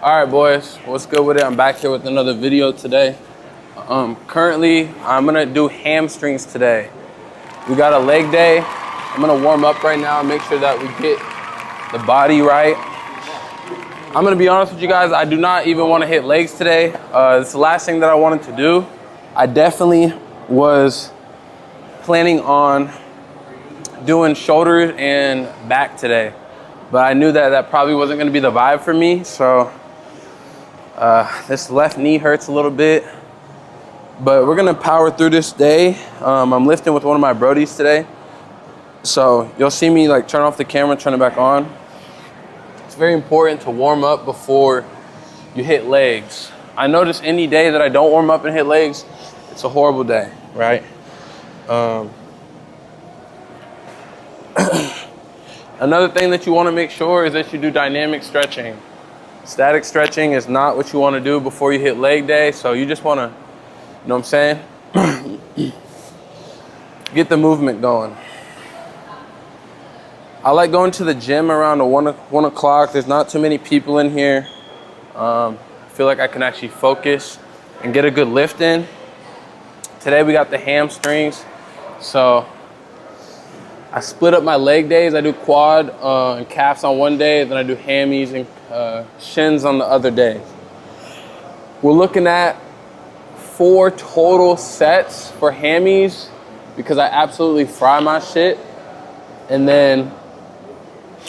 All right, boys, what's good with it? I'm back here with another video today. Currently, I'm gonna do hamstrings today. We got a leg day. I'm gonna warm up right now and make sure that we get the body right. I'm gonna be honest with you guys, I do not even wanna hit legs today. It's the last thing that I wanted to do. I definitely was planning on doing shoulders and back today, but I knew that that probably wasn't gonna be the vibe for me, so this left knee hurts a little bit, but we're gonna power through this day. I'm lifting with one of my brodies today, so you'll see me like turn off the camera, turn it back on. It's very important to warm up before you hit legs. I notice any day that I don't warm up and hit legs, it's a horrible day, right? Another thing that you wanna make sure is that you do dynamic stretching. Static stretching is not what you want to do before you hit leg day, so you just want to, you know what I'm saying? Get the movement going. I like going to the gym around 1 o'clock. There's not too many people in here. I feel like I can actually focus and get a good lift in. Today we got the hamstrings, so I split up my leg days. I do quad and calves on one day, then I do hammies and shins on the other day. We're looking at 4 total sets for hammies because I absolutely fry my shit. And then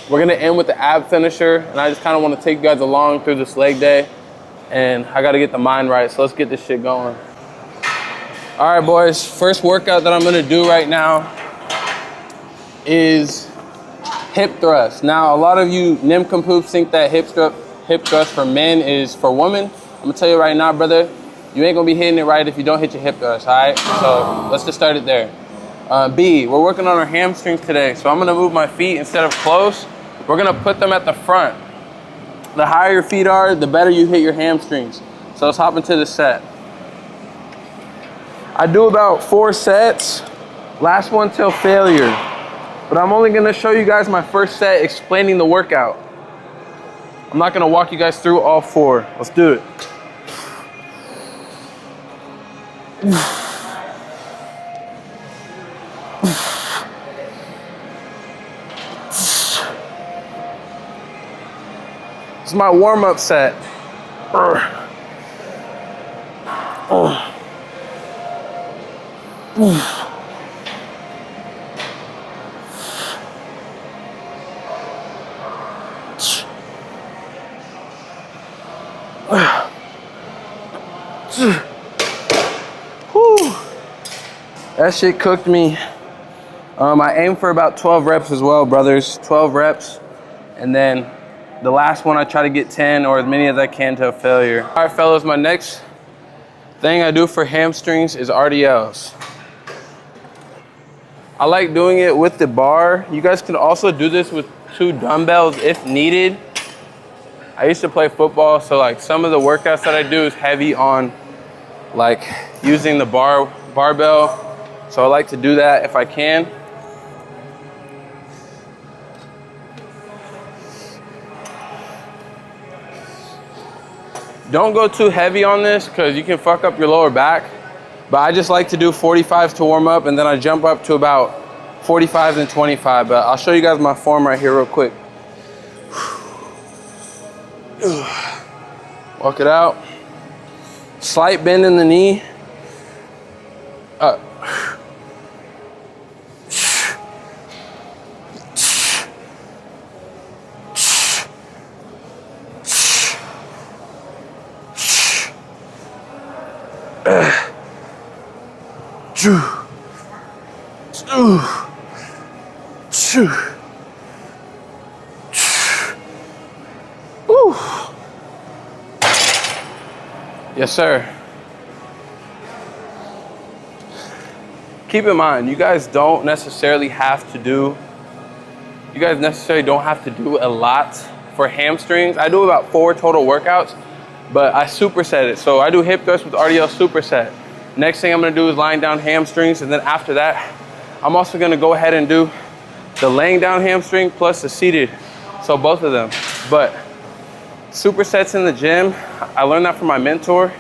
we're gonna end with the ab finisher, and I just kind of want to take you guys along through this leg day, and I got to get the mind right, so let's get this shit going. All right, boys, first workout that I'm gonna do right now is hip thrust. Now, a lot of you nincompoops think that hip thrust for men is for women. I'm gonna tell you right now, brother, you ain't gonna be hitting it right if you don't hit your hip thrust, all right? So let's just start it there. B, we're working on our hamstrings today. So I'm gonna move my feet instead of close. We're gonna put them at the front. The higher your feet are, the better you hit your hamstrings. So let's hop into the set. I do about 4 sets, last one till failure. But I'm only gonna show you guys my first set explaining the workout. I'm not gonna walk you guys through all 4. Let's do it. This is my warm-up set. That shit cooked me. I aim for about 12 reps as well, brothers. 12 reps. And then the last one, I try to get 10 or as many as I can to a failure. All right, fellas, my next thing I do for hamstrings is RDLs. I like doing it with the bar. You guys can also do this with 2 dumbbells if needed. I used to play football, so like some of the workouts that I do is heavy on like using the barbell. So I like to do that if I can. Don't go too heavy on this because you can fuck up your lower back. But I just like to do 45s to warm up, and then I jump up to about 45s and 25. But I'll show you guys my form right here real quick. Walk it out. Slight bend in the knee. Up. Yes, sir. Keep in mind, you guys necessarily don't have to do a lot for hamstrings. I do about 4 total workouts, but I superset it. So I do hip thrust with RDL superset. Next thing I'm gonna do is lying down hamstrings, and then after that, I'm also gonna go ahead and do the laying down hamstring plus the seated. So both of them. But Supersets in the gym, I learned that from my mentor.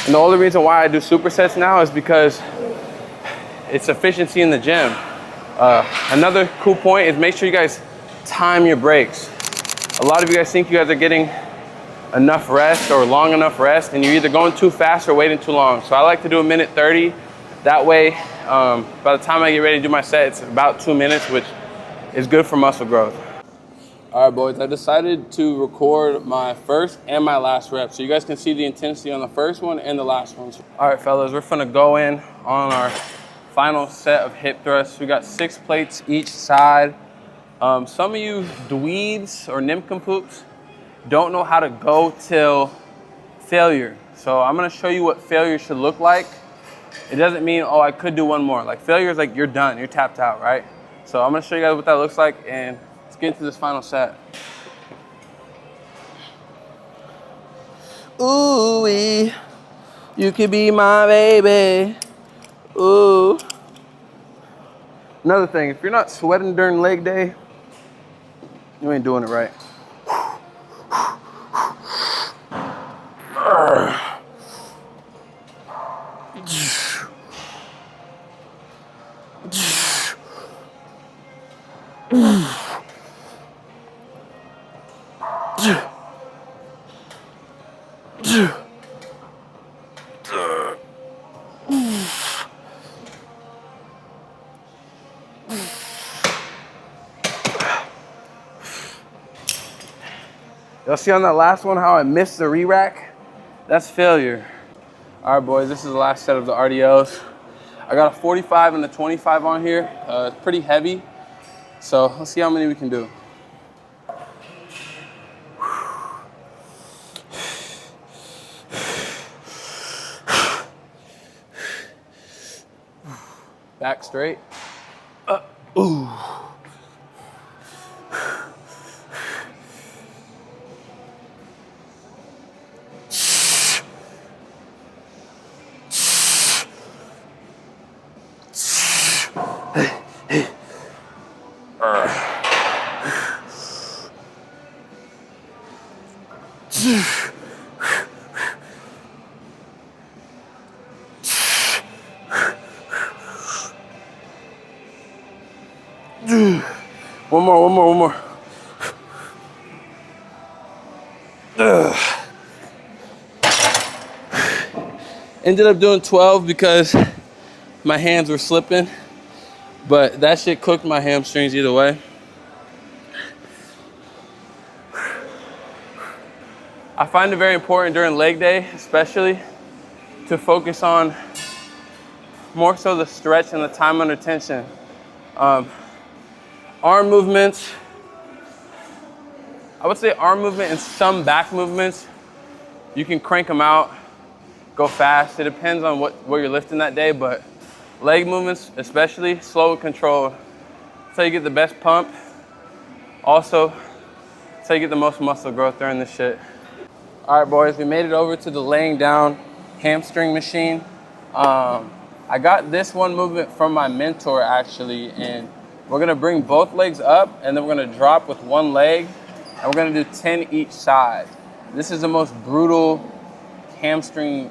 And the only reason why I do supersets now is because it's efficiency in the gym. Another cool point is make sure you guys time your breaks. A lot of you guys think you guys are getting enough rest or long enough rest, and you're either going too fast or waiting too long. So I like to do a minute 30. That way, by the time I get ready to do my set, it's about 2 minutes, which is good for muscle growth. All right, boys, I decided to record my first and my last rep, so you guys can see the intensity on the first one and the last one. All right, fellas, we're gonna go in on our final set of hip thrusts. We got 6 plates each side. Some of you dweebs or nincompoops don't know how to go till failure. So I'm gonna show you what failure should look like. It doesn't mean, oh, I could do one more. Like failure is like you're done, you're tapped out, right? So I'm gonna show you guys what that looks like, and let's get into this final set. Ooh, you could be my baby. Ooh. Another thing, if you're not sweating during leg day, you ain't doing it right. Y'all see on that last one how I missed the re-rack? That's failure. All right, boys, this is the last set of the RDLs. I got a 45 and a 25 on here. It's pretty heavy, so let's see how many we can do. Back straight. Ooh. One more. Ended up doing 12 because my hands were slipping, but that shit cooked my hamstrings either way. I find it very important during leg day, especially, to focus on more so the stretch and the time under tension. Arm movements, I would say arm movement and some back movements, you can crank them out, go fast. It depends on what you're lifting that day, but leg movements, especially slow and controlled. That's how you get the best pump. Also, that's how you get the most muscle growth during this shit. All right, boys, we made it over to the laying down hamstring machine. I got this one movement from my mentor actually, and we're gonna bring both legs up and then we're gonna drop with one leg and we're gonna do 10 each side. This is the most brutal hamstring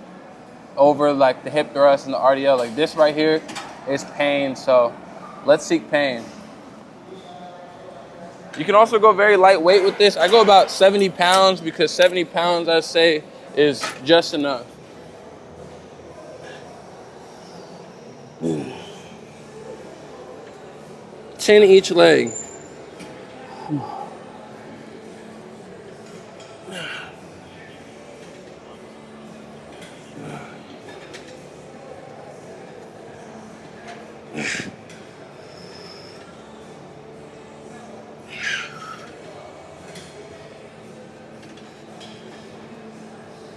over like the hip thrust and the RDL. Like this right here is pain, so let's seek pain. You can also go very lightweight with this. I go about 70 pounds because 70 pounds I'd say is just enough. 10 each leg.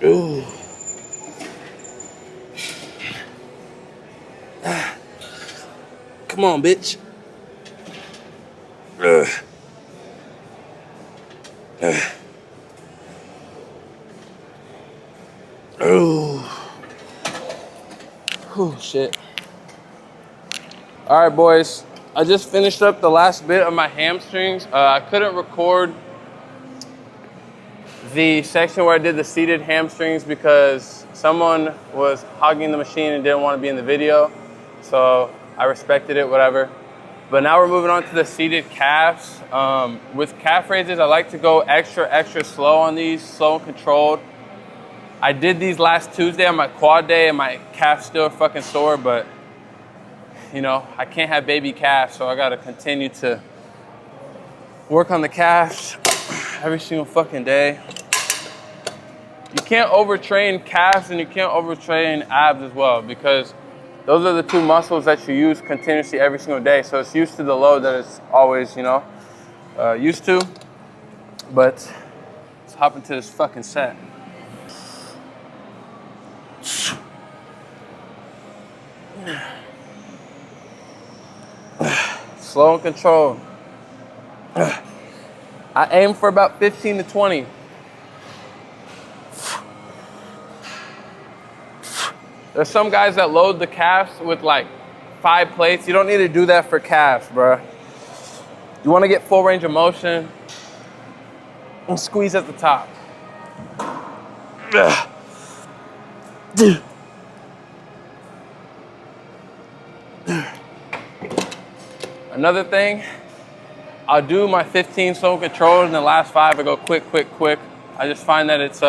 Ooh. Come on, bitch. Oh, shit. All right, boys. I just finished up the last bit of my hamstrings. I couldn't record the section where I did the seated hamstrings because someone was hogging the machine and didn't want to be in the video. So I respected it, whatever. But now we're moving on to the seated calves. With calf raises, I like to go extra slow on these, slow and controlled. I did these last Tuesday on my quad day and my calf's still fucking sore, but you know, I can't have baby calves, so I gotta continue to work on the calves every single fucking day. You can't overtrain calves and you can't overtrain abs as well because those are the two muscles that you use continuously every single day. So it's used to the load that it's always, you know, used to. But let's hop into this fucking set. Slow and controlled. I aim for about 15 to 20. There's some guys that load the calves with like 5 plates. You don't need to do that for calves, bro. You want to get full range of motion and squeeze at the top. Another thing, I'll do my 15 slow controlled and the last 5 I go quick. I just find that it's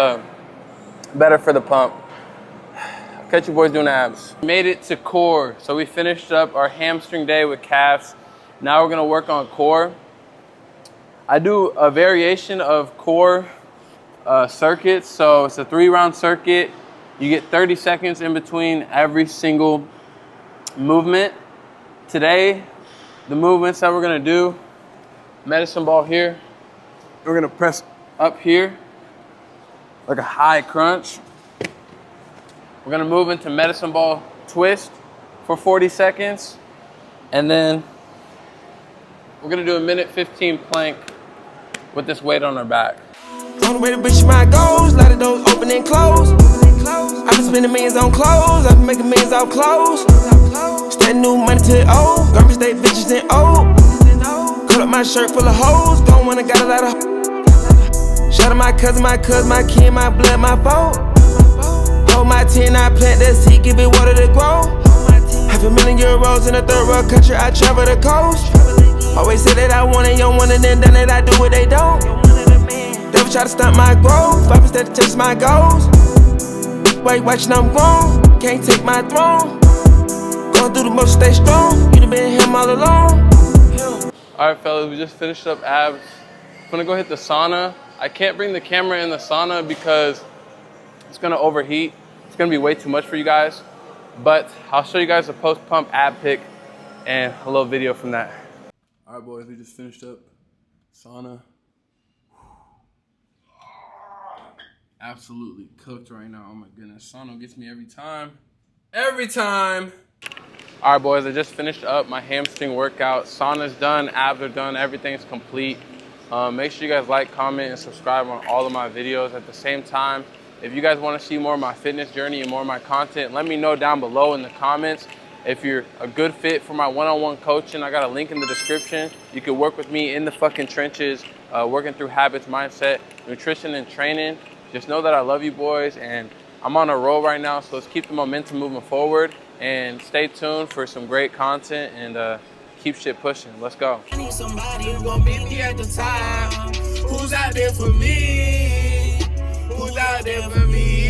better for the pump. Catch you boys doing abs. Made it to core. So we finished up our hamstring day with calves. Now we're gonna work on core. I do a variation of core circuits. So it's a 3-round circuit. You get 30 seconds in between every single movement. Today, the movements that we're gonna do, medicine ball here. We're gonna press up here, like a high crunch. We're gonna move into medicine ball twist for 40 seconds. And then we're gonna do a minute 15 plank with this weight on our back. On the way to reach my goals, a lot of doors open and close. I've been spending millions on clothes, I've been making millions off clothes. Spend new money to the old, garbage state bitches and old. Cut up my shirt full of hoes, don't wanna got a lot of. Shout out my cousin, my kin, my blood, my fault. Hold my 10, I plant that seed, give it water to grow. €500,000 in a third world country, I travel the coast. Always say that I want it, you want it, then done it, I do what they don't. Never try to stunt my growth, 5 instead to chase my goals. Wait, watching I'm grown, can't take my throne. Going through the motion, stay strong, you done been him all along. All right, fellas, we just finished up abs. I'm gonna go hit the sauna. I can't bring the camera in the sauna because it's gonna overheat. It's gonna be way too much for you guys. But I'll show you guys a post-pump ab pic and a little video from that. All right, boys, we just finished up sauna. Absolutely cooked right now. Oh my goodness, sauna gets me every time. Every time. All right, boys, I just finished up my hamstring workout. Sauna's done, abs are done, everything's complete. Make sure you guys like, comment, and subscribe on all of my videos. At the same time, if you guys want to see more of my fitness journey and more of my content, let me know down below in the comments. If you're a good fit for my one-on-one coaching, I got a link in the description. You can work with me in the fucking trenches, working through habits, mindset, nutrition, and training. Just know that I love you boys, and I'm on a roll right now, so let's keep the momentum moving forward. And stay tuned for some great content and keep shit pushing. Let's go. I need somebody who's gonna be me at the time. Who's out there for me? Who's out there for me?